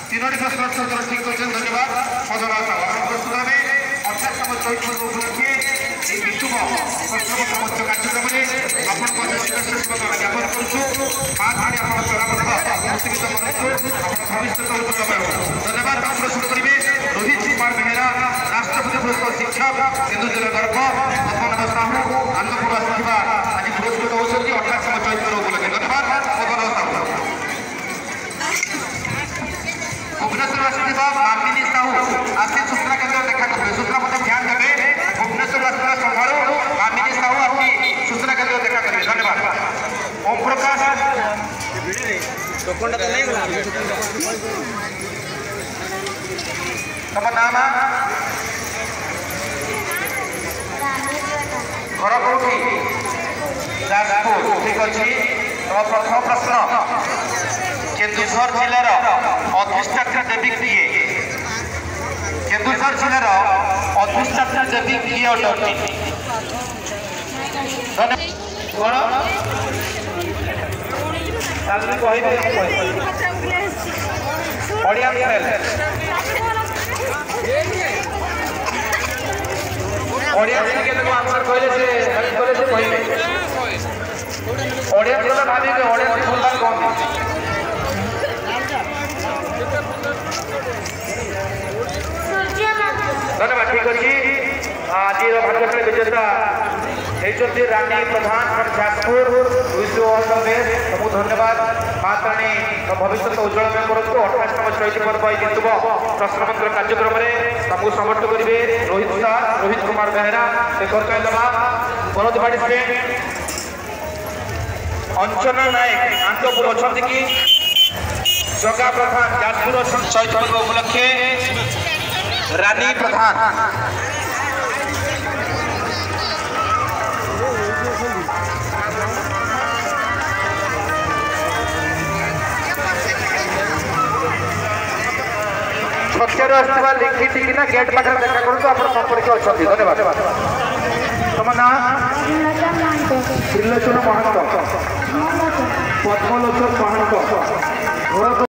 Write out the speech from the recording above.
तीनोटी प्रश्न ठीक कर धन्यवाद प्रस्तुत है 28तम चैत्र उपलक्षे विशुभ प्रश्नोत्तर कार्यक्रम में ज्ञापन करुँ आप जीवित भविष्य उज्जवल धन्यवाद प्रस्तुत करेंगे रोहित कुमार बेहेरा राष्ट्रपति पुरस्कृत शिक्षक केन्दुझर गर्भ पद्मनाभ साहू आनंदपुर आसुवा आज पुरस्कृत होती 28तम चैत्र उपलक्षे धन्यवाद पद्मनाभ साहू भुवनेश्वर आसुवा मामिनी साहू आसी सूचना केन्द्र देखा करेंगे सूचना मतलब ध्यान देवे भुवनेश्वर आसुवा संभालू मामिनी साहू आसी सूचना केन्द्र देखा करेंगे धन्यवाद ओम प्रकाश तुम नाम घर कौटी जाजपुर ठीक अच्छे तो प्रथम प्रश्न केन्दुझर जिलार अधिष्ठात्री देवी किए केन्दुझर जिलार अधिष्ठात्री देवी किए अटती आंसर धन्यवाद ठीक अच्छे आज भाग्यशाली विजेता होती रानी प्रधान फ्रॉम जाजपुर सबको धन्यवाद माताणी भविष्य उज्जवल में करूँ 28तम चैत्र पर्व जितब प्रश्न मंत्र कार्यक्रम में सबको समर्थ करेंगे रोहित कुमार बेहेरा शेखर कैलमा बनोज पार्टिसिपेट अंचना नायक आनंदपुर अच्छा कि जगा प्रधान जाजपुर चैत्र पर्व उपलक्षे रानी प्रधान छतर आसवा लिखी कि गेट पाखे देखा करूँ आप संपर्क अच्छा धन्यवाद तुम ना त्रिलोचन महंत पद्मलोचन महंत